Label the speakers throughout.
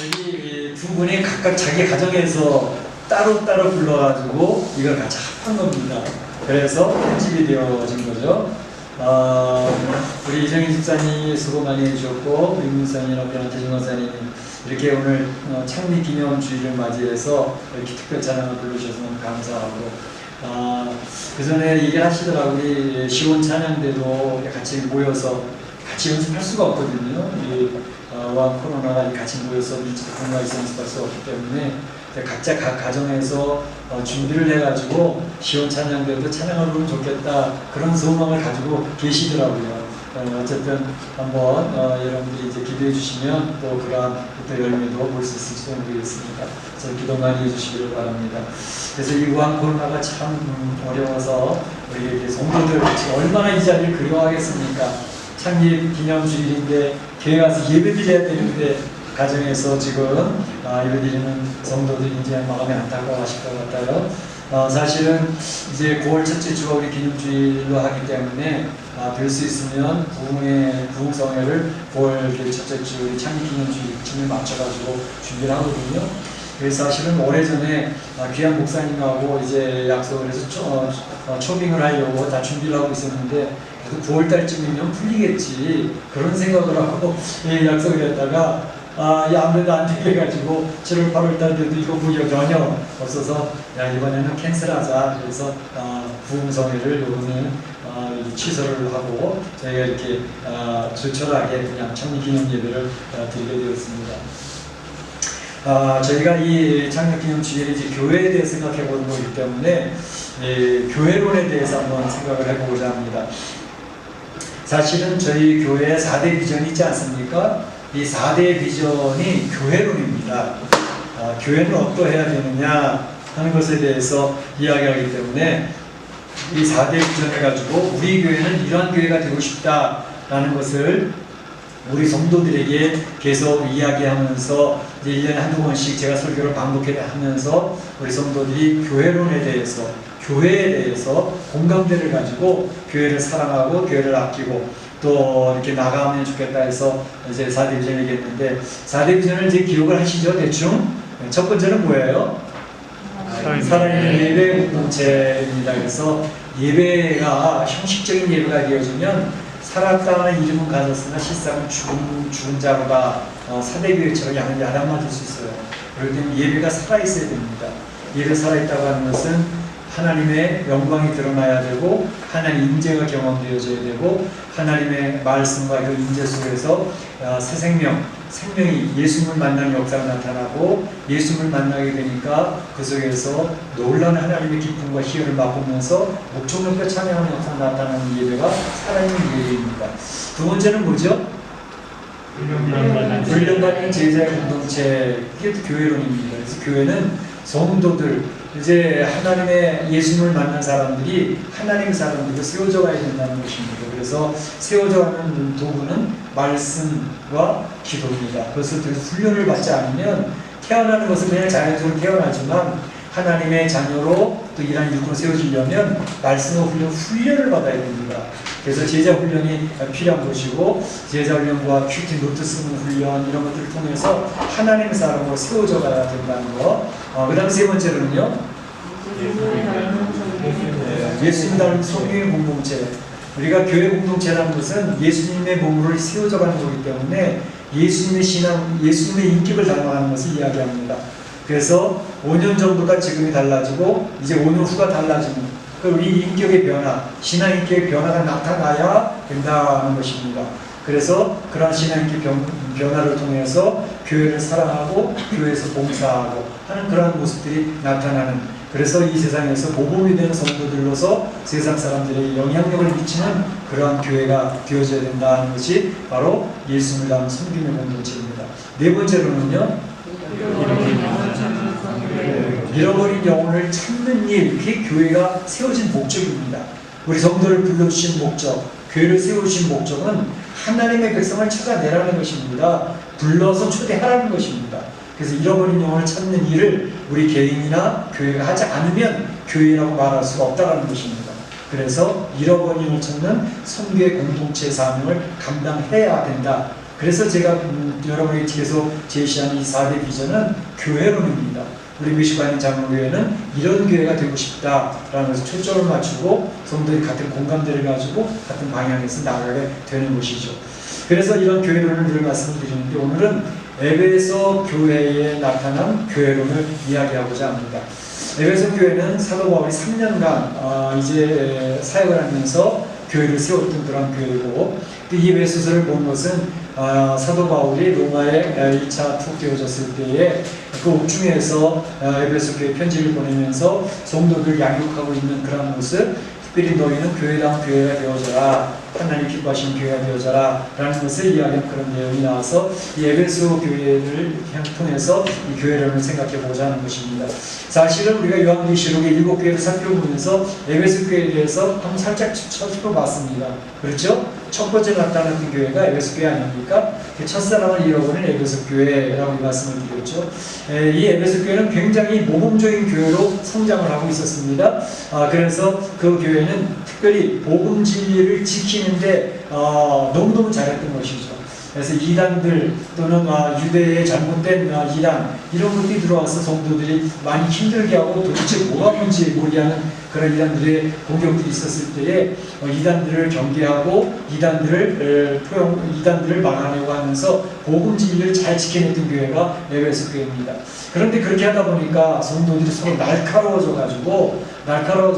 Speaker 1: 여기 두 분이 각각 자기 가정에서 따로따로 불러가지고 이걸 같이 합한 겁니다. 그래서 편집이 되어진 거죠. 우리 이정희 집사님이 수고 많이 해주셨고, 윤민사님, 변태중 권사님 이렇게 오늘 창립 기념주의를 맞이해서 이렇게 특별 찬양을 불러주셔서 너무 감사하고, 그 전에 얘기하시더라고요. 우리 시원 찬양 때도 같이 모여서 같이 연습할 수가 없거든요. 와 코로나가 같이 모여서 공부에서 연습할 수 없기 때문에 각자 각 가정에서 준비를 해가지고 시원 찬양대도 찬양을 부르면 좋겠다 그런 소망을 가지고 계시더라고요. 어쨌든 한번 여러분들이 이제 기도해 주시면 또 그러한 또 열매도 볼 수 있을지 모르겠습니다. 그래서 기도 많이 해주시기를 바랍니다. 그래서 이 우한 코로나가 참 어려워서 우리 성도들 얼마나 이 자리를 그리워하겠습니까? 창립 기념주일인데 교회 가서 예배 드려야 되는데 가정에서 지금 예배 드리는 성도들이 이제 마음이 안타까워하실 것 같아요. 사실은 이제 9월 첫째 주가 우리 기념주일로 하기 때문에 될 수 있으면 부흥성회를 9월 첫째 주 창립 기념주일쯤에 맞춰가지고 준비를 하거든요. 그래서 사실은 오래전에 귀한 목사님하고 이제 약속을 해서 초빙을 하려고 다 준비를 하고 있었는데 그래도 9월달쯤이면 풀리겠지 그런 생각을 하고 약속을 했다가 아무래도 안 되게가지고 7월 8월달 돼도 이거 무역 전혀 없어서 이번에는 캔슬하자. 그래서 부흥성회를 요번에 취소를 하고 저희가 이렇게 조촐하게 그냥 창립기념 예배를 드리게 되었습니다. 저희가 이 창립기념주일에 이제 교회에 대해 생각해 보는 거기 때문에 교회론에 대해서 한번 생각을 해보고자 합니다. 사실은 저희 교회에 4대 비전이 있지 않습니까? 이 4대 비전이 교회론입니다. 교회는 어떠해야 되느냐 하는 것에 대해서 이야기하기 때문에 이 4대 비전을 가지고 우리 교회는 이러한 교회가 되고 싶다라는 것을 우리 성도들에게 계속 이야기하면서 이제 1년에 한두 번씩 제가 설교를 반복하면서 우리 성도들이 교회론에 대해서 교회에 대해서 공감대를 가지고 교회를 사랑하고 교회를 아끼고 또 이렇게 나가면 좋겠다 해서 이제 4대 비전 얘기했는데 4대 비전을 이제 기억을 하시죠 대충? 첫 번째는 뭐예요? 살아있는 예배 공동체입니다. 그래서 예배가 형식적인 예배가 되어지면 살았다는 이름은 가졌으나 실상은 죽은 자로다. 사대교회처럼 야단 맞을 수 있어요. 그럴 때는 예배가 살아있어야 됩니다. 예배가 살아있다고 하는 것은 하나님의 영광이 드러나야 되고 하나님의 임재가 경험되어져야 되고 하나님의 말씀과 그 임재 속에서 새 생명이 예수님을 만나는 역사가 나타나고 예수님을 만나게 되니까 그 속에서 놀라운 하나님의 기쁨과 희열을 맛보면서 목청높여 찬양하는 역사가 나타나는 예배가 살아있는 예배입니다. 두 번째는 뭐죠? 훈련받는 제자의 공동체, 이게 교회론입니다. 그래서 교회는 성도들, 이제 하나님의 예수님을 만난 사람들이 하나님의 사람들로 세워져 가야 된다는 것입니다. 그래서 세워져 가는 도구는 말씀과 기도입니다. 그것을 훈련을 받지 않으면 태어나는 것은 그냥 자연적으로 태어나지만 하나님의 자녀로 또 이러한 육으로 세워지려면 말씀과 훈련을 받아야 됩니다. 그래서 제자 훈련이 필요한 것이고 제자 훈련과 큐티 노트 쓰는 훈련 이런 것들을 통해서 하나님의 사람으로 세워져 가야 된다는 것. 그 다음 세 번째로는요. 예수님 닮은 성령의 공동체. 우리가 교회 공동체라는 것은 예수님의 몸으로 세워져 가는 거기 때문에 예수님의 신앙, 예수님의 인격을 닮아가는 것을 이야기합니다. 그래서 5년 전보다 지금이 달라지고 이제 5년 후가 달라지는 우리 인격의 변화, 신앙 인격의 변화가 나타나야 된다는 것입니다. 그래서 그러한 신앙 인격 변화를 통해서 교회를 사랑하고 교회에서 봉사하고 하는 그러한 모습들이 나타나는 그래서 이 세상에서 모범이 되는 성도들로서 세상 사람들에게 영향력을 미치는 그러한 교회가 되어져야 된다는 것이 바로 예수님을 닮은 성김의 공동체입니다. 네 번째로는요. 잃어버린 영혼을 찾는 일, 그게 교회가 세워진 목적입니다. 우리 성도를 불러주신 목적, 교회를 세우신 목적은 하나님의 백성을 찾아내라는 것입니다. 불러서 초대하라는 것입니다. 그래서 잃어버린 영혼을 찾는 일을 우리 개인이나 교회가 하지 않으면 교회라고 말할 수가 없다는 것입니다. 그래서 잃어버린 영혼을 찾는 선교의 공동체 사명을 감당해야 된다. 그래서 제가 여러분에게 계속 제시한 이 4대 비전은 교회론입니다. 우리 미시관인 장로교회는 이런 교회가 되고 싶다라는 것을 초점을 맞추고 성도들이 같은 공감대를 가지고 같은 방향에서 나아가게 되는 것이죠. 그래서 이런 교회론을 늘 말씀드리는데 오늘은 에베소 교회에 나타난 교회론을 이야기하고자 합니다. 에베소 교회는 사도 바울이 3년간 이제 사역을 하면서 교회를 세웠던 그런 교회고, 이 에베소서를 본 것은 사도 바울이 로마에 1차 툭 되어졌을 때에 그 옥중에서 에베소 교회 편지를 보내면서 성도들 양육하고 있는 그런 모습, 특별히 너희는 교회다운 교회가 되어져라, 하나님 기뻐하시는 교회가 되어져라 라는 것을 이야기한 그런 내용이 나와서 이 에베소 교회를 통해서 이 교회론을 생각해 보자 하는 것입니다. 사실은 우리가 요한계시록의 7교회를 살펴보면서 에베소 교회에 대해서 한번 살짝 짚어봤습니다. 그렇죠? 첫 번째 나타났던 교회가 에베소 교회 아닙니까? 첫사랑을 잃어버린 에베소 교회라고 말씀을 드렸죠. 이 에베소 교회는 굉장히 모범적인 교회로 성장을 하고 있었습니다. 그래서 그 교회는 특별히 복음 진리를 지키는데 너무너무 잘했던 것이죠. 그래서 이단들 또는 유대의 잘못된 이단 이런 것들이 들어와서 성도들이 많이 힘들게 하고 도대체 뭐가 뭔지 모르게 하는 그런 이단들의 공격들이 있었을 때에 이단들을 경계하고 이단들을 막아내고 하면서 복음 진리를 잘 지켜냈던 교회가 에베소 교회입니다. 그런데 그렇게 하다 보니까 성도들이 서로 날카로워져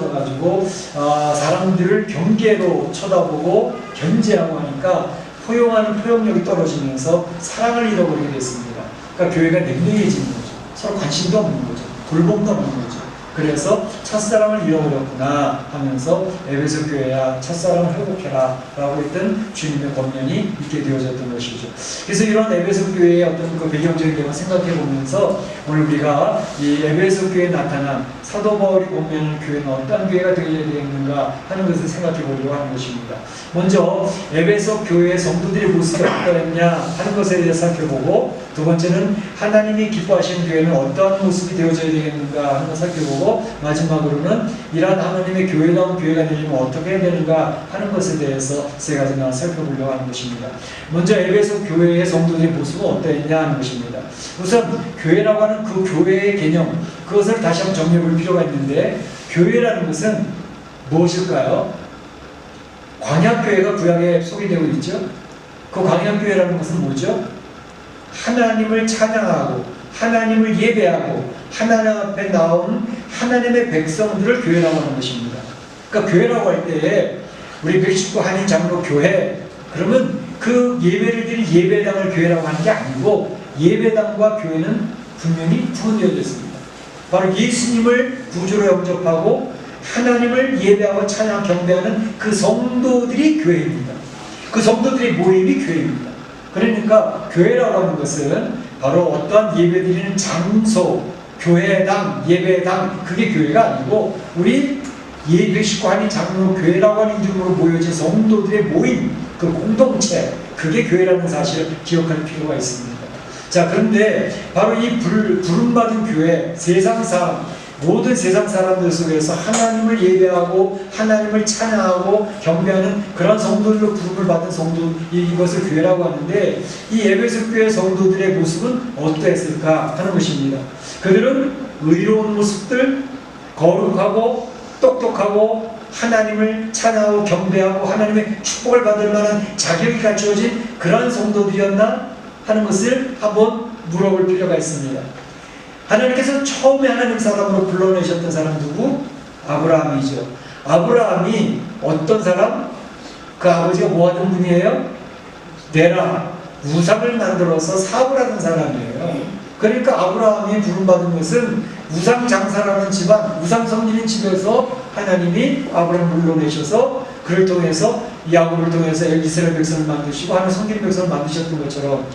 Speaker 1: 가지고 사람들을 경계로 쳐다보고 견제하고 하니까 포용하는 포용력이 떨어지면서 사랑을 잃어버리게 됐습니다. 그러니까 교회가 냉랭해지는 거죠. 서로 관심도 없는 거죠. 돌봄도 없는 거죠. 그래서 첫사랑을 잃어버렸구나 하면서 에베소 교회야 첫사랑을 회복해라 라고 했던 주님의 권면이 있게 되어졌던 것이죠. 그래서 이런 에베소 교회의 어떤 그 배경적인 내용을 생각해 보면서 오늘 우리가 이 에베소 교회에 나타난 사도 바울이 권면하는 교회는 어떤 교회가 되어야 되겠는가 하는 것을 생각해 보려고 하는 것입니다. 먼저 에베소 교회의 성도들의 모습이 어떠했냐 하는 것에 대해서 살펴보고, 두 번째는 하나님이 기뻐하시는 교회는 어떠한 모습이 되어져야 되겠는가 하는 것을 살펴보고, 마지막으로는 이러한 하나님의 교회다운 교회가 되려면 어떻게 해야 되는가 하는 것에 대해서 세 가지만 살펴보려고 하는 것입니다. 먼저 에베소 교회의 성도들의 모습은 어떠했냐 하는 것입니다. 우선 교회라고 하는 그 교회의 개념, 그것을 다시 한번 정리해 볼 필요가 있는데, 교회라는 것은 무엇일까요? 광야교회가 구약에 소개되고 있죠. 그 광야교회라는 것은 뭐죠? 하나님을 찬양하고 하나님을 예배하고 하나님 앞에 나온 하나님의 백성들을 교회라고 하는 것입니다. 그러니까 교회라고 할 때 우리 119 한인 장로 교회 그러면 그 예배를 드린 예배당을 교회라고 하는 게 아니고, 예배당과 교회는 분명히 구분되어져 있습니다. 바로 예수님을 구주로 영접하고 하나님을 예배하고 찬양 경배하는 그 성도들이 교회입니다. 그 성도들의 모임이 교회입니다. 그러니까 교회라고 하는 것은 바로 어떠한 예배드리는 장소, 교회당, 예배당, 그게 교회가 아니고 우리 예배식구 한인 장로 교회라고 하는 이름으로 모여진 성도들의 모임, 그 공동체, 그게 교회라는 사실을 기억할 필요가 있습니다. 자, 그런데 바로 이 부름받은 교회, 세상 사람, 모든 세상 사람들 속에서 하나님을 예배하고 하나님을 찬양하고 경배하는 그런 성도들로 부름을 받은 성도, 이것을 교회라고 하는데, 이 에베소 교회 성도들의 모습은 어떠했을까 하는 것입니다. 그들은 의로운 모습들, 거룩하고 똑똑하고 하나님을 찬양하고 경배하고 하나님의 축복을 받을 만한 자격이 갖추어진 그러한 성도들이었나 하는 것을 한번 물어볼 필요가 있습니다. 하나님께서 처음에 하나님 사람으로 불러내셨던 사람 누구? 아브라함이죠. 아브라함이 어떤 사람? 그 아버지가 뭐 하던 분이에요? 데라, 우상을 만들어서 사업을 하는 사람이에요. 그러니까 아브라함이 부름받은 것은 우상 장사라는 집안, 우상 섬기는 집에서 하나님이 아브라함을 불러내셔서 그를 통해서 야곱을 통해서 이스라엘 백성을 만드시고 하나님 섬기는 백성을 만드셨던 것처럼,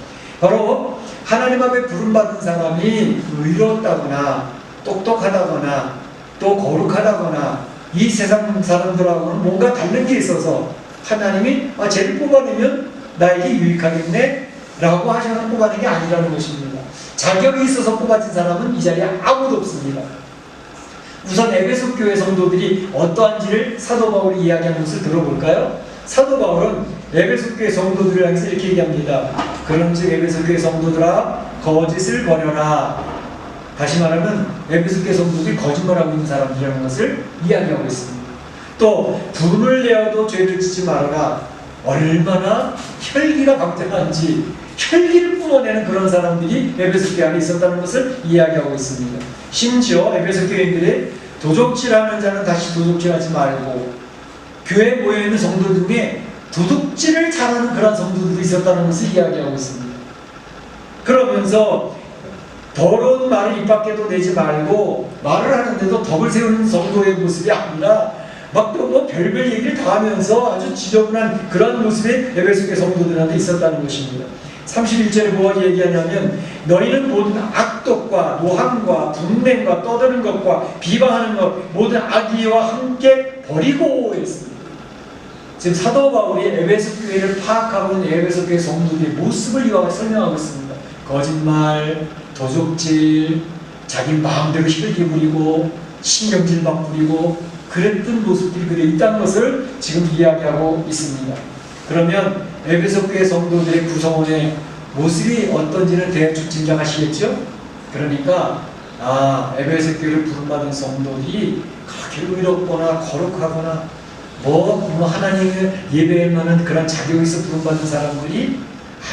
Speaker 1: 바로 하나님 앞에 부름받은 사람이 의롭다거나 똑똑하다거나 또 거룩하다거나 이 세상 사람들하고는 뭔가 다른 게 있어서 하나님이 쟤를 뽑아내면 나에게 유익하겠네 라고 하셔서 뽑아낸 게 아니라는 것입니다. 자격이 있어서 뽑아진 사람은 이 자리에 아무도 없습니다. 우선 에베소 교회 성도들이 어떠한지를 사도 바울이 이야기하는 것을 들어볼까요? 사도 바울은 에베소 교회 성도들을 향해서 이렇게 얘기합니다. 그런즉 에베소 교회 성도들아 거짓을 버려라. 다시 말하면 에베소 교회 성도들이 거짓말하고 있는 사람들이라는 것을 이야기하고 있습니다. 또 분을 내어도 죄를 짓지 말아라. 얼마나 혈기가 강력한지 혈기를 뿜어내는 그런 사람들이 에베소 교회 안에 있었다는 것을 이야기하고 있습니다. 심지어 에베소 교인들이 도적질하는 자는 다시 도적질하지 말고 교회에 모여있는 성도들 중에 도둑질을 잘하는 그런 성도들도 있었다는 것을 이야기하고 있습니다. 그러면서 더러운 말을 입 밖에도 내지 말고 말을 하는데도 덕을 세우는 성도의 모습이 아니라 막 또 뭐 별별 얘기를 다 하면서 아주 지저분한 그런 모습이 에베소 교회 성도들한테 있었다는 것입니다. 31절에 뭐가 얘기하냐면 너희는 모든 악독과 노함과 분냄과 떠드는 것과 비방하는 것 모든 악의와 함께 버리고 했습니다. 지금 사도 바울이 에베소 교회를 파악하고 있는 에베소 교회 성도들의 모습을 이와 같이 설명하고 있습니다. 거짓말, 도적질, 자기 마음대로 혈기 부리고 신경질 막 부리고 그랬던 모습들이 그대로 있다는 것을 지금 이야기하고 있습니다. 그러면 에베소 교회 성도들의 구성원의 모습이 어떤지는 대충 짐작하시겠죠? 그러니까 에베소 교회를 부름받은 성도들이 그렇게 의롭거나 거룩하거나 뭐 하나님의 예배할 만한 그런 자격이 있어 부름받는 사람들이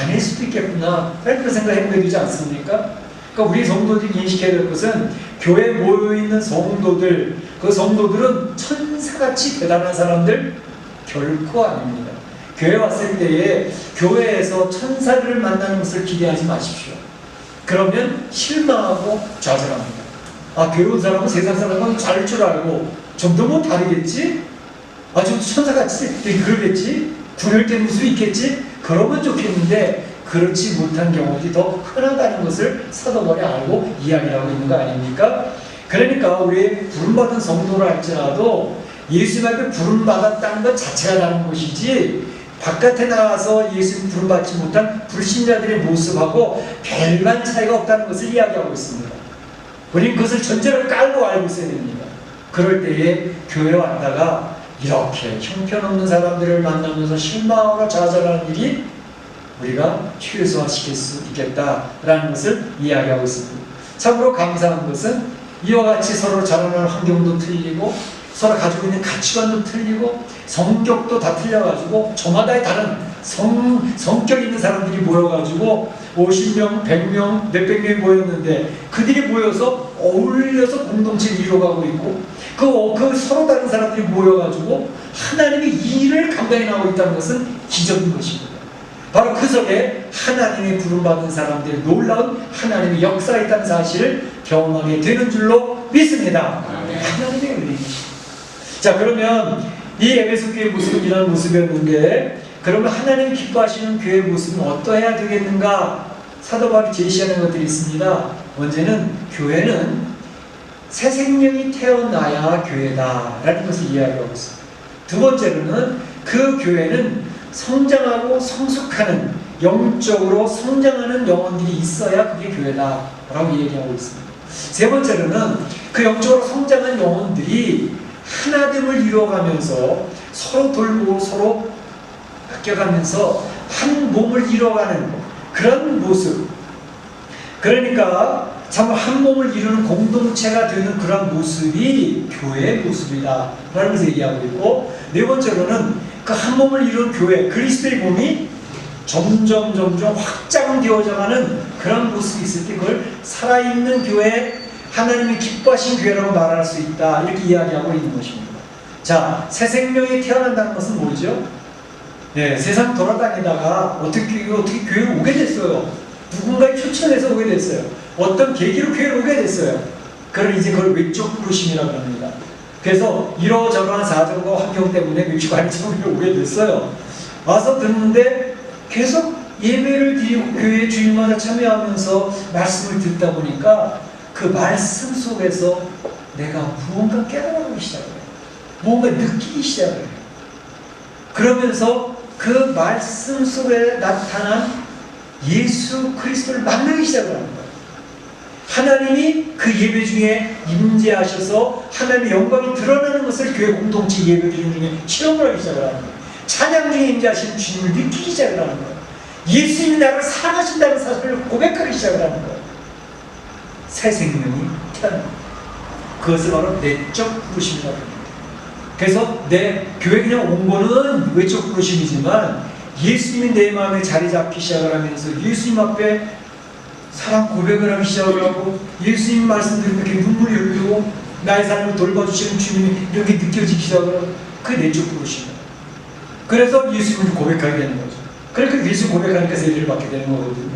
Speaker 1: 아닐 수도 있겠구나 그런 생각 해보게 되지 않습니까? 그러니까 우리 성도들이 인식해야 될 것은 교회에 모여있는 성도들, 그 성도들은 천사같이 대단한 사람들 결코 아닙니다. 교회 왔을 때에 교회에서 천사들을 만나는 것을 기대하지 마십시오. 그러면 실망하고 좌절합니다. 교회 온 사람은 세상 사람은 잘 줄 알고 좀 더 뭐 다르겠지? 좀 천사같이 그러겠지? 구별된 모습이 있겠지? 그러면 좋겠는데 그렇지 못한 경우들이 더 흔하다는 것을 사도 바울이 알고 이야기하고 있는 거 아닙니까? 그러니까 우리 부름받은 성도를 할지라도 예수님에게 부름받았다는 것 자체가 다른 것이지 바깥에 나가서 예수님 부름받지 못한 불신자들의 모습하고 별반 차이가 없다는 것을 이야기하고 있습니다. 우리는 그것을 전제를 깔고 알고 있어야 됩니다. 그럴 때에 교회에 왔다가 이렇게 형편없는 사람들을 만나면서 실망하고 좌절하는 일이 우리가 최소화시킬 수 있겠다라는 것을 이야기하고 있습니다. 참으로 감사한 것은 이와 같이 서로 자라나는 환경도 틀리고 서로 가지고 있는 가치관도 틀리고 성격도 다 틀려가지고 저마다의 다른 성격 있는 사람들이 모여가지고 50명, 100명, 몇백 명이 모였는데 그들이 모여서 어울려서 공동체를 이루어가고 있고 그 서로 다른 사람들이 모여가지고 하나님의 일을 감당해 나가고 있다는 것은 기적인 것입니다. 바로 그 속에 하나님의 부름받은 사람들의 놀라운 하나님의 역사가 있다는 사실을 경험하게 되는 줄로 믿습니다. 하나님의 은혜이십니다. 자, 그러면 이 에베소 교회의 모습은 이런 모습이었는데 그러면 하나님 기뻐하시는 교회의 모습은 어떠해야 되겠는가? 사도 바울이 제시하는 것들이 있습니다. 먼저는 교회는 새 생명이 태어나야 교회다라는 것을 이야기하고 있습니다. 두 번째로는 그 교회는 성장하고 성숙하는 영적으로 성장하는 영혼들이 있어야 그게 교회다라고 얘기하고 있습니다. 세 번째로는 그 영적으로 성장한 영혼들이 하나됨을 이루어가면서 서로 돌보고 서로 바뀌어가면서 한 몸을 이루어가는 그런 모습, 그러니까 참 한 몸을 이루는 공동체가 되는 그런 모습이 교회의 모습이다 라는 것을 얘기하고 있고, 네 번째로는 그 한 몸을 이루는 교회, 그리스도의 몸이 점점 확장되어져가는 그런 모습이 있을 때 그걸 살아있는 교회, 하나님이 기뻐하신 교회라고 말할 수 있다, 이렇게 이야기하고 있는 것입니다. 자, 새 생명이 태어난다는 것은 뭐죠? 네, 세상 돌아다니다가 어떻게 교회에 오게 됐어요. 누군가의 추천해서 오게 됐어요. 어떤 계기로 교회에 오게 됐어요. 그걸 이제 그걸 외적 부르심이라고 합니다. 그래서 이러저러한 사정과 환경 때문에 멕시코에 오게 됐어요. 와서 듣는데 계속 예배를 드리고 교회 주일마다 참여하면서 말씀을 듣다 보니까 그 말씀 속에서 내가 무언가 깨달아가기 시작해요. 무언가 느끼기 시작해요. 그러면서 그 말씀 속에 나타난 예수 그리스도를 만나기 시작을 합니다. 하나님이 그 예배 중에 임재하셔서 하나님의 영광이 드러나는 것을 교회 공동체 예배 드리는 중에 실험을 하기 시작을 합니다. 찬양 중에 임재하시는 주님을 느끼기 시작을 하는 거예요. 예수님이 나를 사랑하신다는 사실을 고백하기 시작을 하는 거예요. 새 생명이 태어납니다. 그것을 바로 내적 부르심이라고 합니다. 그래서 내 교회 그냥 온 거는 외적 부르심이지만 예수님이 내 마음에 자리 잡기 시작을 하면서 예수님 앞에 사랑 고백을 하기 시작을 하고 예수님 말씀 들으면 이렇게 눈물이 흘리고 나의 삶을 돌봐주시는 주님이 이렇게 느껴지기 시작을 하고 그게 내적 부르심이에요. 그래서 예수님을 고백하게 되는 거죠. 그러니까 예수 고백하니까 세례를 받게 되는 거거든요.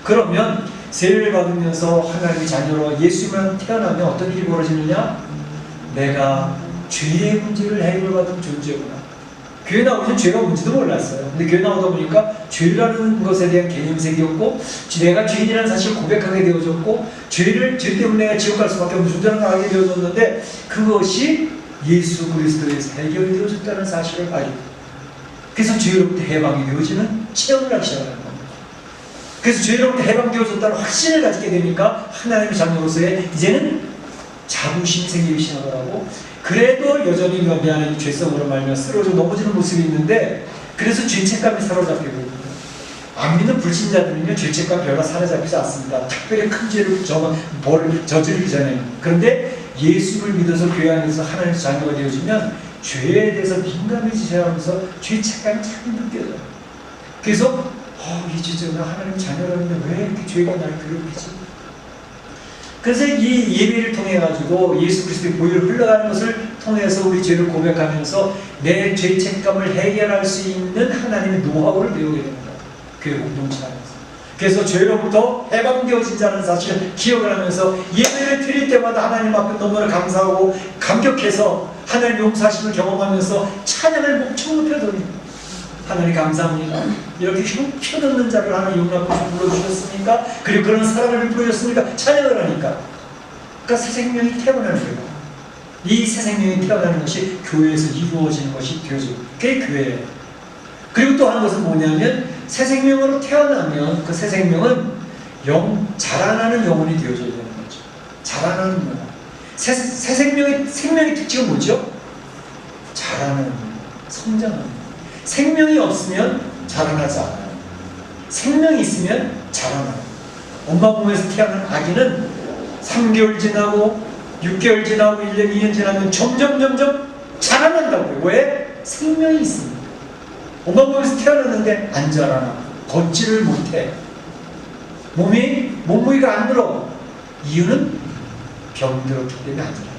Speaker 1: 그러면 세례를 받으면서 하나님의 자녀로 예수님만 태어나면 어떤 일이 벌어지느냐? 내가 죄의 문제를 해결받은 존재구나. 교회 나오면 죄가 뭔지도 몰랐어요. 근데 교회 나오다 보니까 죄라는 것에 대한 개념이 생겼고 내가 죄인이라는 사실을 고백하게 되어졌고 죄 때문에 내가 지옥 갈 수밖에 없는 존재라는 걸 알게 되어졌는데 그것이 예수 그리스도에서 해결되어졌다는 사실을 알게 돼요. 그래서 죄로부터 해방이 되어지는 체험을 하기 시작하는 겁니다. 그래서 죄로부터 해방되어졌다는 확신을 가지게 되니까 하나님의 자녀로서의 이제는 자부심이 생기기 시작하고 그래도 여전히 내 안에 죄성으로 말미암아 쓰러져 넘어지는 모습이 있는데 그래서 죄책감이 사로잡게 되거든요. 안 믿는 불신자들은요 죄책감 별로 사로잡히지 않습니다. 특별히 큰 죄를 저지르기 전에. 그런데 예수를 믿어서 교회 안에서 하나님의 자녀가 되어지면 죄에 대해서 민감해지셔야 하면서 죄책감이 자꾸 느껴져요. 그래서 이제 나 하나님 자녀라는데 왜 이렇게 죄가 날 괴롭히지? 그래서 이 예배를 통해 가지고 예수 그리스도의 보혈을 흘러가는 것을 통해서 우리 죄를 고백하면서 내 죄책감을 해결할 수 있는 하나님의 노하우를 배우게 됩니다. 교회 공동체 안에서. 그래서 죄로부터 해방되어진 자라는 사실을 기억을 하면서 예배를 드릴 때마다 하나님 앞에 너무나 감사하고 감격해서 하나님의 용서하심을 경험하면서 찬양을 목청으로 펴드립니다. 하나님 감사합니다. 이렇게 펴놓는 자를 하나님 용납하셔서 불러주셨으니까 그리고 그런 사랑을 베풀어줬으니까 찬양을 하니까 그러니까 새 생명이 태어나는 거예요. 이 새 생명이 태어나는 것이 교회에서 이루어지는 것이 되어져요. 그게 교회예요. 그리고 또 한 것은 뭐냐면 새 생명으로 태어나면 그 새 생명은 자라나는 영혼이 되어져야 되는 거죠. 자라나는 영혼. 새 생명의 특징은 뭐죠? 자라는, 성장하는. 생명이 없으면 자라나지 않아요. 생명이 있으면 자라나요. 엄마 몸에서 태어난 아기는 3개월 지나고 6개월 지나고 1년, 2년 지나면 점점 자라난다고요. 왜? 생명이 있습니다. 엄마 몸에서 태어났는데 안 자라나. 걷지를 못해. 몸무게가 안 늘어. 이유는 병이 들었기 때문에 안 자라요.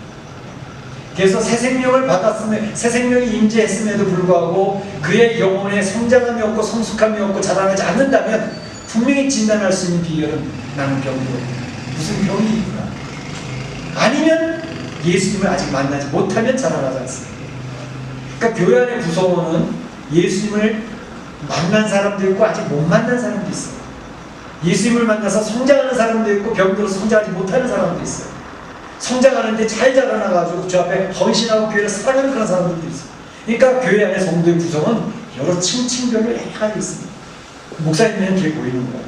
Speaker 1: 그래서 새 생명을 받았으면 새 생명이 임재했음에도 불구하고 그의 영혼에 성장함이 없고 성숙함이 없고 자라나지 않는다면 분명히 진단할 수 있는 비결은 나는 병이 없다. 무슨 병이 있구나. 아니면 예수님을 아직 만나지 못하면 자라나지 않습니다. 그러니까 교회 안의 구성원은 예수님을 만난 사람도 있고 아직 못 만난 사람도 있어요. 예수님을 만나서 성장하는 사람도 있고 병들어서 성장하지 못하는 사람도 있어요. 성장하는데 잘 자라나가지고 저 앞에 헌신하고 교회를 사랑하는 그런 사람들도 있어요. 그러니까 교회 안에 성도의 구성은 여러 층층별로 다양하게 있습니다. 목사님은 그게 보이는 거예요.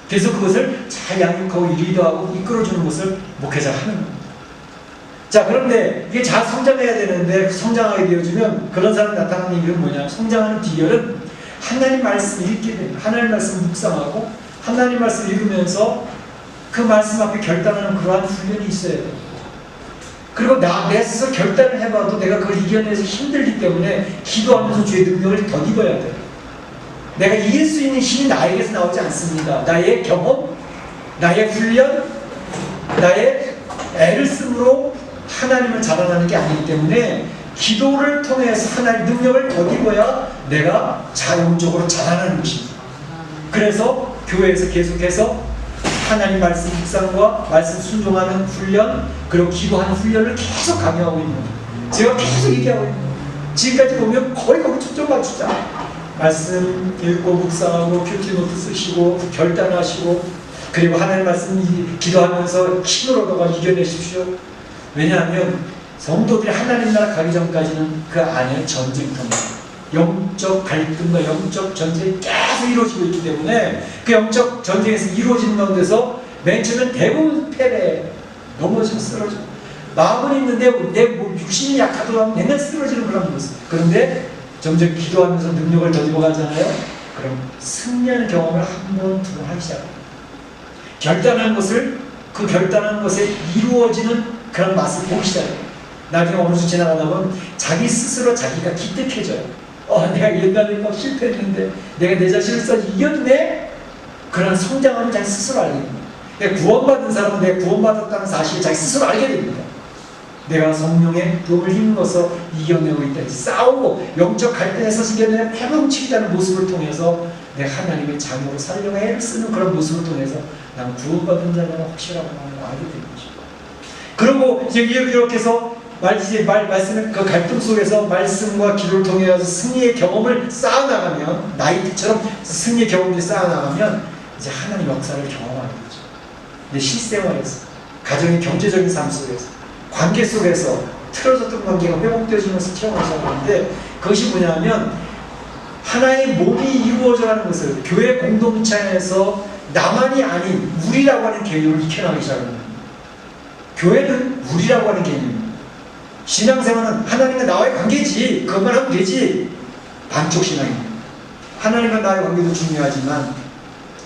Speaker 1: 그래서 그것을 잘 양육하고 리더하고 이끌어주는 것을 목회자가 하는 겁니다. 자, 그런데 이게 잘 성장해야 되는데 성장하게 되어주면 그런 사람 나타나는 이유는 뭐냐면 성장하는 비결은 하나님 말씀 읽게 됩니다. 하나님 말씀 묵상하고 하나님 말씀 읽으면서 그 말씀 앞에 결단하는 그러한 훈련이 있어야 돼요. 그리고 내 스스로 결단을 해봐도 내가 그걸 이겨내서 힘들기 때문에 기도하면서 주의 능력을 덧입어야 돼요. 내가 이길 수 있는 힘이 나에게서 나오지 않습니다. 나의 경험, 나의 훈련, 나의 애를 쓰므로 하나님을 자라나는 게 아니기 때문에 기도를 통해서 하나님의 능력을 덧입어야 내가 자연적으로 자라나는 것입니다. 그래서 교회에서 계속해서 하나님 말씀 묵상과 말씀 순종하는 훈련 그리고 기도하는 훈련을 계속 강요하고 있는 거예요. 제가 계속 얘기하고 있는 거예요. 지금까지 보면 거의 거기 초점 맞추자. 말씀 읽고 묵상하고 큐티노트 쓰시고 결단하시고 그리고 하나님 말씀 기도하면서 힘을 얻어가 이겨내십시오. 왜냐하면 성도들이 하나님 나라 가기 전까지는 그 안에 전쟁터입니다. 영적 갈등과 영적 전쟁이 계속 이루어지고 있기 때문에 그 영적 전쟁에서 이루어지는 가운데서 맨 처음엔 대부분 패배, 넘어져 쓰러져. 마음은 있는데 내 육신이 약하더라도 맨날 쓰러지는 그런 모습. 그런데 점점 기도하면서 능력을 더듬어 가잖아요. 그럼 승리하는 경험을 한 번, 두 번 하기 시작합니다. 결단한 것을 그 결단한 것에 이루어지는 그런 맛을 보기 시작해요. 나중에 어느 수 지나가다 보면 자기 스스로 자기가 기특해져요. 내가 옛날에 막 실패했는데 내가 내 자신을 써 이겼네? 그런 성장함을 자기 스스로 알게 됩니다. 구원받은 사람은 내가 구원받았다는 사실을 자기 스스로 알게 됩니다. 내가 성령의 도움을 힘입어서 이겨내고 있다. 싸우고 영적 갈등에서 이겨내는 패망치기라는 모습을 통해서 내가 하나님의 자녀로 살려고 애를 쓰는 그런 모습을 통해서 난 구원받은 자라는 확실하고 알게 되는 것입니다. 그리고 이제 이렇게 해서 말씀의 그 갈등 속에서 말씀과 기도를 통해서 승리의 경험을 쌓아나가면, 나이트처럼 승리의 경험을 쌓아나가면 이제 하나님 역사를 경험하는 거죠. 근데 실생활에서, 가정의 경제적인 삶 속에서, 관계 속에서 틀어졌던 관계가 회복되어지면서 체험을 시작하는데, 그것이 뭐냐면 하나의 몸이 이루어져가는 것을 교회 공동체 안에서 나만이 아닌 우리라고 하는 개념을 익혀나가기 시작합니다. 교회는 우리라고 하는 개념입니다. 신앙생활은 하나님과 나와의 관계지, 그것만 하면 되지. 반쪽 신앙입니다. 하나님과 나의 관계도 중요하지만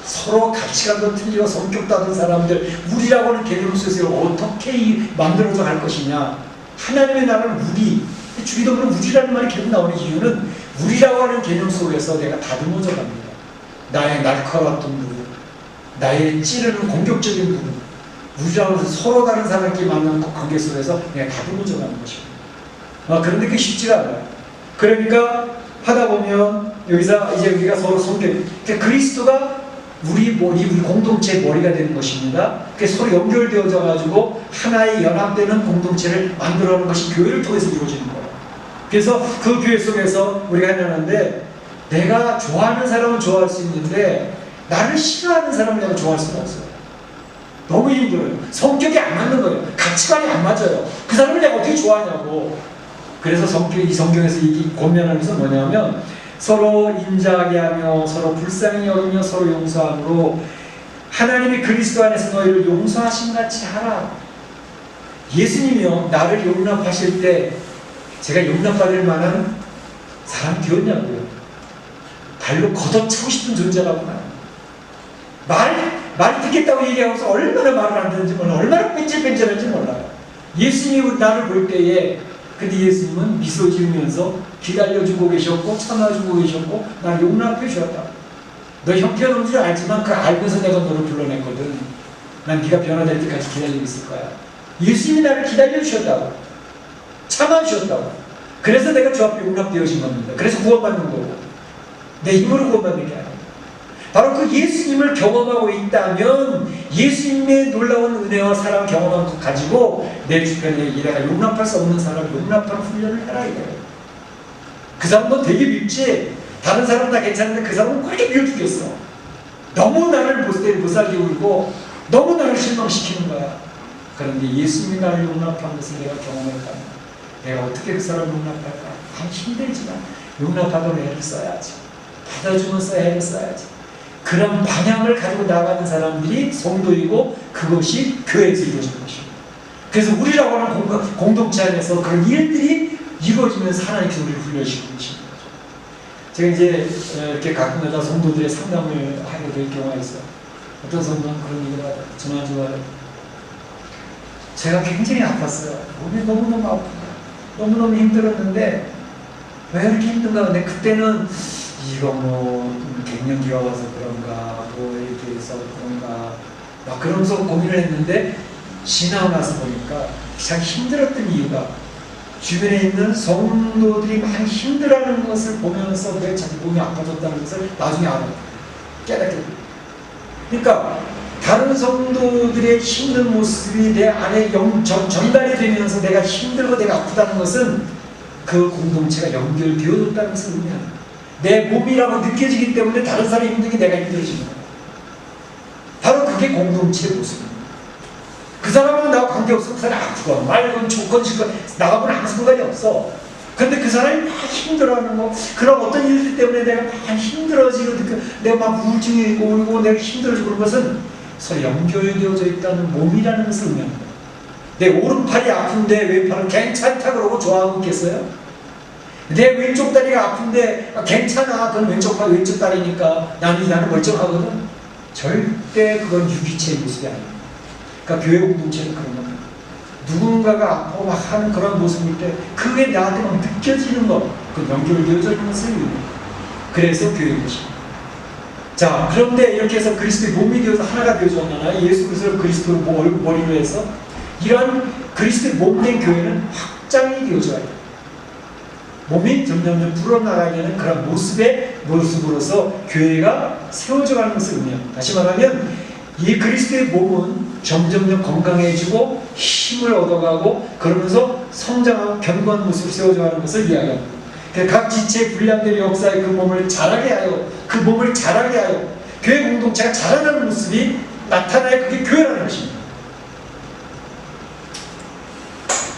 Speaker 1: 서로 가치관도 틀리고 성격도 다른 사람들, 우리라고 하는 개념 속에서 어떻게 만들어져 갈 것이냐. 하나님의 나라는 우리, 주기도문은 우리라는 말이 계속 나오는 이유는 우리라고 하는 개념 속에서 내가 다듬어져 갑니다. 나의 날카로웠던 부분, 나의 찌르는 공격적인 부분, 우리라고 해서 서로 다른 사람끼리 만나는 그 관계 속에서 내가 다듬어져 가는 것입니다. 그런데 그게 쉽지가 않아요. 그러니까 하다 보면 여기서 이제 우리가 서로 성경, 그러니까 그리스도가 우리 공동체의 머리가 되는 것입니다. 그래서 서로 연결되어져 가지고 하나의 연합되는 공동체를 만들어가는 것이 교회를 통해서 이루어지는 거예요. 그래서 그 교회 속에서 우리가 하는데, 내가 좋아하는 사람은 좋아할 수 있는데 나를 싫어하는 사람을 내가 좋아할 수는 없어요. 너무 힘들어요. 성격이 안 맞는 거예요. 가치관이 안 맞아요. 그 사람을 내가 어떻게 좋아하냐고. 그래서 이 성경에서 권면하면서 뭐냐면, 서로 인자하게 하며 서로 불쌍히 여기며 서로 용서함으로 하나님이 그리스도 안에서 너희를 용서하신 같이 하라. 예수님이요, 나를 용납하실 때 제가 용납받을 만한 사람이 되었냐고요. 발로 걷어차고 싶은 존재라구나. 말 듣겠다고 얘기하고서 얼마나 말을 안 듣는지 몰라. 얼마나 뺀질뺀질한지 몰라요. 예수님이 나를 볼 때에, 근데 예수님은 미소 지으면서 기다려주고 계셨고 참아주고 계셨고 나를 용납해 주었다. 너 형편없는 줄 알지만 그 알고서 내가 너를 불러냈거든. 난 네가 변화될 때까지 기다리고 있을 거야. 예수님이 나를 기다려주셨다고, 참아주셨다고. 그래서 내가 주 앞에 용납되어진 겁니다. 그래서 구원받는 거고, 내 힘으로 구원받는 게 아니에요. 바로 그 예수님을 경험하고 있다면 예수님의 놀라운 은혜와 사랑을 경험한 것 가지고 내 주변에 내가 용납할 수 없는 사람을 용납하는 훈련을 해라 이거예요. 그 사람도 되게 밉지. 다른 사람은 다 괜찮은데 그 사람은 그렇게 미워 죽겠어. 너무 나를 못 살게 울고 너무 나를 실망시키는 거야. 그런데 예수님이 나를 용납한 것을 내가 경험했다면 내가 어떻게 그 사람을 용납할까? 힘들지만 용납하도록 애를 써야지. 받아주면서 애를 써야지. 그런 방향을 가지고 나가는 사람들이 성도이고 그것이 교회에서 이루어지는 것입니다. 그래서 우리라고 하는 공동체 안에서 그런 일들이 이루어지면서 하나님께서 우리를 훈련시키는 것입니다. 제가 이제 이렇게 가끔가다 성도들의 상담을 하게 될 경우가 있어요. 어떤 성도는 그런 얘기를 하죠. 지난주에 제가 굉장히 아팠어요. 몸이 너무너무 아프고 너무너무 힘들었는데 왜 이렇게 힘든가? 근데 그때는 이거 갱년기가 와서 그런가, 이렇게 해서 그런가, 막 그러면서 고민을 했는데, 지나고 나서 보니까 참 힘들었던 이유가 주변에 있는 성도들이 많이 힘들어하는 것을 보면서 왜 자기 몸이 아파졌다는 것을 나중에 깨닫게 됩니다. 그러니까 다른 성도들의 힘든 모습이 내 안에 전달이 되면서 내가 힘들고 내가 아프다는 것은 그 공동체가 연결되어졌다는 것을 의미합니다. 내 몸이라고 느껴지기 때문에 다른 사람이 힘든 게 내가 힘들어지는 거야. 바로 그게 공동체의 모습입니다. 그 사람은 나와 관계없어. 그 사람이 아프건 말건 좋건 싫건 나하고는 아무 상관이 없어. 그런데 그 사람이 막 힘들어하는 거, 그런 어떤 일들 때문에 내가 막 힘들어지고 내가 막 우울증이 오고 내가 힘들어지고 그런 것은 서로 연결되어져 있다는 몸이라는 것을 의미합니다. 내 오른팔이 아픈데 왼팔은 괜찮다 그러고 좋아하고 있겠어요? 내 왼쪽 다리가 아픈데 괜찮아. 그건 왼쪽 다리니까 나는 멀쩡하거든. 절대 그건 유기체의 모습이 아닙니다. 그러니까 교회 공동체는 그런 겁니다. 누군가가 아프고 막 하는 그런 모습일 때 그게 나한테 막 느껴지는 것, 그 연결되어져 있는 것을 그래서 교회인 것입니다. 자, 그런데 이렇게 해서 그리스도의 몸이 되어서 하나가 되어졌잖아요. 예수 그리스도를 그리스도의 머리로 해서 이러한 그리스도의 몸된 교회는 확장이 되어져야 돼요. 몸이 점점 불어나가야 되는 그런 모습으로서 교회가 세워져가는 것을 의미합니다. 다시 말하면 이 그리스도의 몸은 점점 건강해지고 힘을 얻어가고 그러면서 성장하고 견고한 모습으로 세워져가는 것을 이야기합니다. 각 지체의 분량들의 역사에 그 몸을 자라게 하여 교회 공동체가 자라나는 모습이 나타나야 그게 교회라는 것입니다.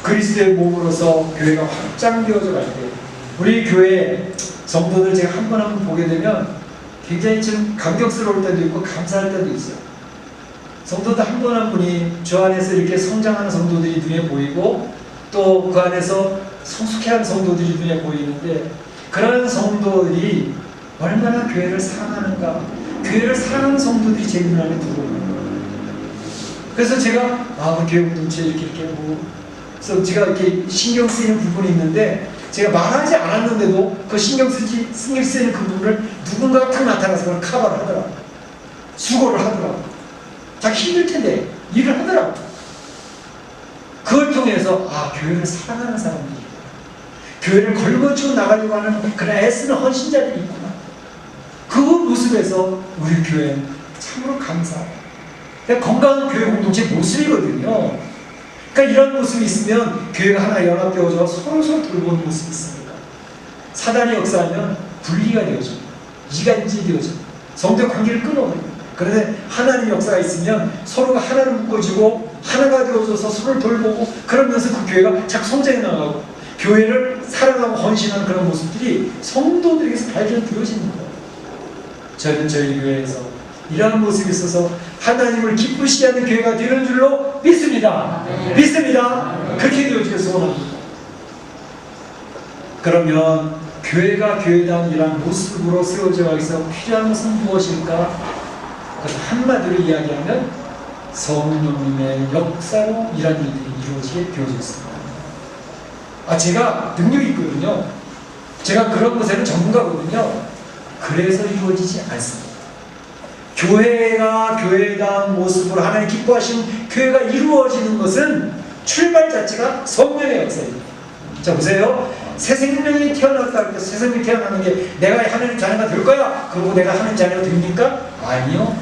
Speaker 1: 그리스도의 몸으로서 교회가 확장되어져 갈 때 우리 교회 성도들 제가 한 번 보게 되면 굉장히 좀 감격스러울 때도 있고 감사할 때도 있어요. 성도들 한 분 한 분이 주 안에서 이렇게 성장하는 성도들이 눈에 보이고 또 그 안에서 성숙해하는 성도들이 눈에 보이는데 그런 성도들이 얼마나 교회를 사랑하는가, 교회를 사랑하는 성도들이 제 눈 안에 들어오는. 그래서 제가 우리 교회 공동체 이렇게 그래서 제가 이렇게 신경 쓰이는 부분이 있는데 제가 말하지 않았는데도 그 신경 쓰이는 그 부분을 누군가가 딱 나타나서 그걸 커버를 하더라고요. 수고를 하더라고요. 자기 힘들 텐데 일을 하더라고요. 그걸 통해서 교회를 사랑하는 사람들이 있구나. 교회를 걸거치고 나가려고 하는 그런 애쓰는 헌신자들이 있구나. 그 모습에서 우리 교회는 참으로 감사해요. 건강한 교회 공동체 모습이거든요. 그러니까 이런 모습이 있으면 교회가 하나 연합되어져 서로서로 돌보는 모습이 있습니다. 사단이 역사하면 분리가 되어져, 이간질이 되어져, 성도의 관계를 끊어버립니다. 그런데 하나님 역사가 있으면 서로가 하나로 묶어지고 하나가 되어져서 서로를 돌보고 그러면서 그 교회가 자꾸 성장해 나가고 교회를 사랑하고 헌신하는 그런 모습들이 성도들에게서 발견되어지는 거예요. 저는 저희 교회에서 이러한 모습이 있어서 하나님을 기쁘시게 하는 교회가 되는 줄로 믿습니다. 믿습니다. 그렇게 되어지길 소원합니다. 그러면 교회가 교회다운 이러한 모습으로 세워져 가기 위해서 필요한 것은 무엇일까? 한마디로 이야기하면 성령님의 역사로 이런 일들이 이루어지게 되어져 있습니다. 제가 능력이 있거든요. 제가 그런 것에는 전문가거든요. 그래서 이루어지지 않습니다. 교회가 교회다운 모습으로 하나님 기뻐하시는 교회가 이루어지는 것은 출발 자체가 성령의 역사입니다. 자, 보세요. 새 생명이 태어났다 할 때 새 생명이 태어나는 게 내가 하나님 자녀가 될 거야. 그리고 내가 하나님 자녀가 됩니까? 아니요.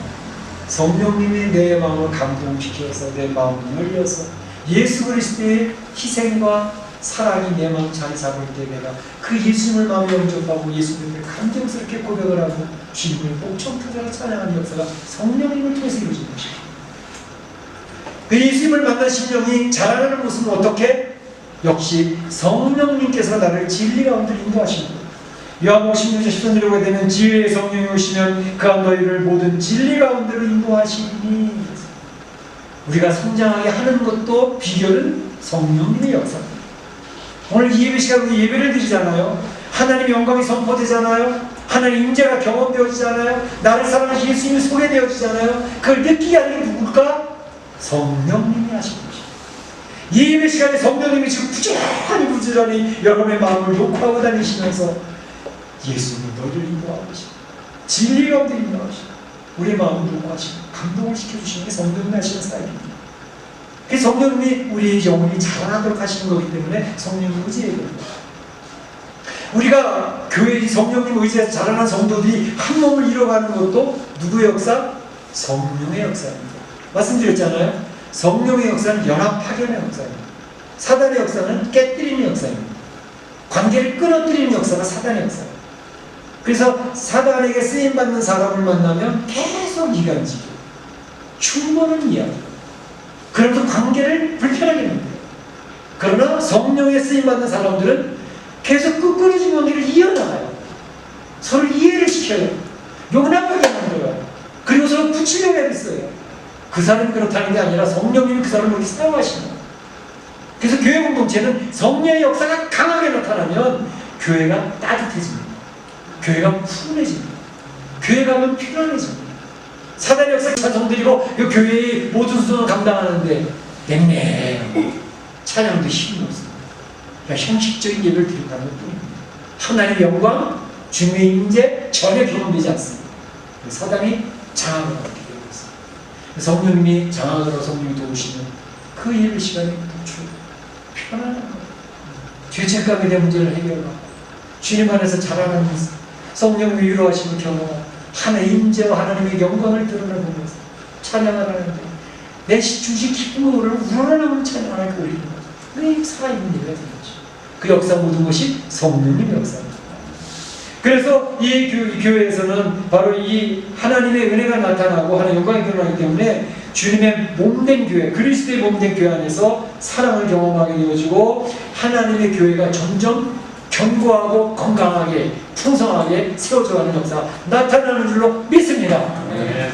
Speaker 1: 성령님이 내 마음을 감동시켜서 내 마음을 열려서 예수 그리스도의 희생과 사랑이 내 마음 자리 잡을 때 내가 그 예수님을 마음에 영접하고 예수님을 감정스럽게 고백을 하고 주님을 목청 터져서 찬양하는 역사가 성령님을 통해서 이루어진 것입니다. 그 예수님을 만난 심령이 자라나는 모습은 어떻게? 역시 성령님께서 나를 진리 가운데 인도하십니다. 요한복음 16장 13절에 보게 되면 지혜의 성령이 오시면 그가 너희를 모든 진리 가운데로 인도하시니. 우리가 성장하게 하는 것도 비결은 성령님의 역사입니다. 오늘 이 예배 시간에 우리 예배를 드리잖아요. 하나님의 영광이 선포되잖아요. 하나님의 임재가 경험되어지잖아요. 나를 사랑하신 예수님이 소개되어지잖아요. 그걸 느끼게 하는 게 누굴까? 성령님이 하시는 것입니다. 이 예배 시간에 성령님이 지금 부지런히 여러분의 마음을 녹화하고 다니시면서 예수님이 너희를 인도하고 계십니다. 진리 가운데 인도하시고 우리 마음을 녹화하시고 감동을 시켜주시는 게 성령님이 하시는 사역입니다. 그 성령님이 우리의 영혼이 자라나도록 하시는 거기 때문에 성령을 의지해야 됩니다. 우리가 교회의 성령님 의지해서 자라난 성도들이 한 몸을 이뤄가는 것도 누구의 역사? 성령의 역사입니다. 말씀드렸잖아요. 성령의 역사는 연합 파견의 역사입니다. 사단의 역사는 깨뜨리는 역사입니다. 관계를 끊어뜨리는 역사가 사단의 역사입니다. 그래서 사단에게 쓰임받는 사람을 만나면 계속 이간질이에요. 충고는 이야기. 그러면서 관계를 불편하게 만들어요. 그러나 성령에 쓰임받는 사람들은 계속 끄끄러진 관계를 이어나가요. 서로 이해를 시켜요. 용납하게 만들어요. 그리고 서로 붙이려고 애써요. 그 사람이 그렇다는 게 아니라 성령님이 그 사람을 우리 사용하시는 거예요. 그래서 교회 공동체는 성령의 역사가 강하게 나타나면 교회가 따뜻해집니다. 교회가 푸근해집니다. 교회 가면 편안해집니다. 사단의 역사 찬송드리고 그 교회의 모든 수준을 감당하는데 냉랭하고 찬양도 힘이 없습니다. 그러니까 형식적인 예배를 드린다는 것뿐입니다. 하나님의 영광, 주님의 임재 전혀 경험되지 않습니다. 사단이 장악을 하게 되고 있습니다. 성령님이 장악을 하고 성령이 도우시면 그 예배 시간이 편안한 거예요. 죄책감에 대한 문제를 해결하고 주님 안에서 자라나면서 성령님이 위로하시고 경험하고 하나님의 임재와 하나님의 영광을 드러내보면서 찬양을 하는데 내 주식 기쁨을 우러나는 찬양을 그리는 거죠. 그게 살아있는 예배가 되는 거죠. 그 역사 모든 것이 성령님의 역사입니다. 그래서 이 교회에서는 바로 이 하나님의 은혜가 나타나고 하나님의 영광이 드러나기 때문에 주님의 몸된 교회, 그리스도의 몸된 교회 안에서 사랑을 경험하게 되어지고 하나님의 교회가 점점 견고하고 건강하게 풍성하게 세워져가는 역사가 나타나는 줄로 믿습니다.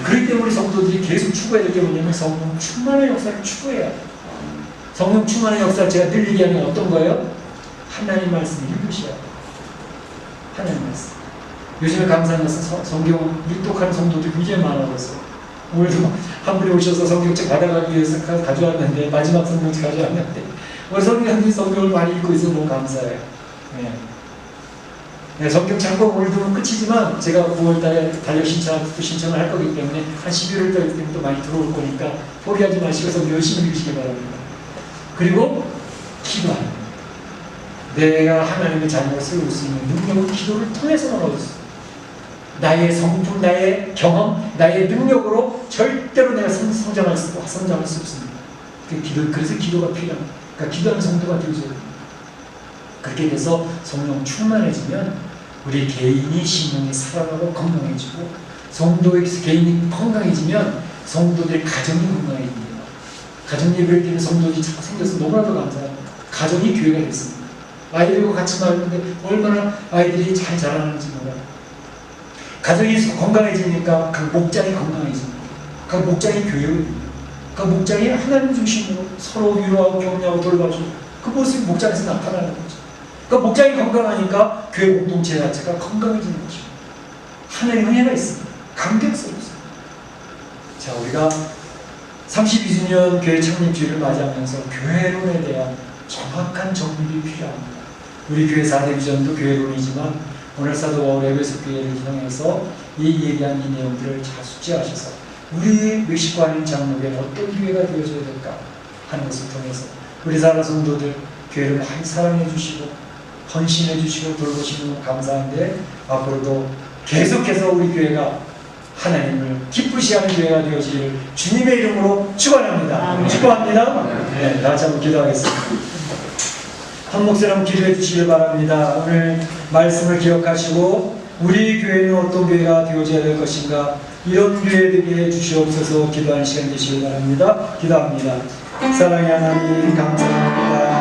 Speaker 1: 그렇기 때문에 우리 성도들이 계속 추구해야 될 게 뭐냐면 성령 충만의 역사를 추구해야 돼요. 성령 충만의 역사를 제가 늘 얘기하는 건 어떤 거예요? 하나님 말씀을 읽으셔야 돼요. 하나님 말씀. 요즘에 감사한 것은 성경 일독하는 성도들이 굉장히 많아서 오늘도 한 분이 오셔서 성경책 받아가기 위해서 가져왔는데 마지막 성경책 가져왔는데 우리 성경이 성경을 많이 읽고 있어서 너무 감사해요. 네, 성경 창고 오늘도 끝이지만 제가 9월달에 달력 신청을 할 거기 때문에 한 11월달 때부터 많이 들어올 거니까 포기하지 마시고 성경 열심히 읽으시기 바랍니다. 그리고 기도하는 내가 하나님의 자녀를 세울 수 있는 능력을 기도를 통해서만 얻을 수 있어요. 나의 성품, 나의 경험, 나의 능력으로 절대로 내가 성장할 수 없습니다. 그래서 기도가 필요합니다. 그러니까 기도하는 성도가 되어줘야 됩니다. 그렇게 돼서 성령 충만해지면 우리 개인이 신령이 살아나고 건강해지고 성도의 개인이 건강해지면 성도들의 가정이 건강해집니다. 가정 예배를 드리는 성도들이 자꾸 생겨서 너무나도 감사합니다. 가정이 교회가 됐습니다. 아이들과 같이 말하는데 얼마나 아이들이 잘 자라는지 몰라요. 가정이 건강해지니까 각 목장이 건강해집니다. 각 목장이 교회입니다. 각 목장이 하나님 중심으로 서로 위로하고 격려하고 돌봐주고 그 모습이 목장에서 나타나는 거죠. 그러니까 목장이 건강하니까 교회 공동체 자체가 건강해지는 거죠. 하나님의 은혜가 있습니다. 감격스럽습니다. 자, 우리가 32주년 교회 창립주일을 맞이하면서 교회론에 대한 정확한 정립이 필요합니다. 우리 교회 4대 비전도 교회론이지만 오늘 사도 바울의 에베소 교회를 통해서 이 얘기한 이 내용들을 잘 숙지하셔서 우리 멕시코 아닌 장로교회는 어떤 교회가 되어줘야 될까 하는 것을 통해서 우리 사랑 성도들 교회를 많이 사랑해 주시고 헌신해 주시고 돌보시는 건 감사한데 앞으로도 계속해서 우리 교회가 하나님을 기쁘시하는 교회가 되어지기를 주님의 이름으로 축원합니다. 축원합니다. 네, 다 같이 한번 기도하겠습니다. 한 목소리 한번 기도해 주시길 바랍니다. 오늘 말씀을 기억하시고 우리 교회는 어떤 교회가 되어져야 될 것인가 이런 교회들이 해주시옵소서 기도하는 시간 되시길 바랍니다. 기도합니다. 사랑의 하나님 감사합니다.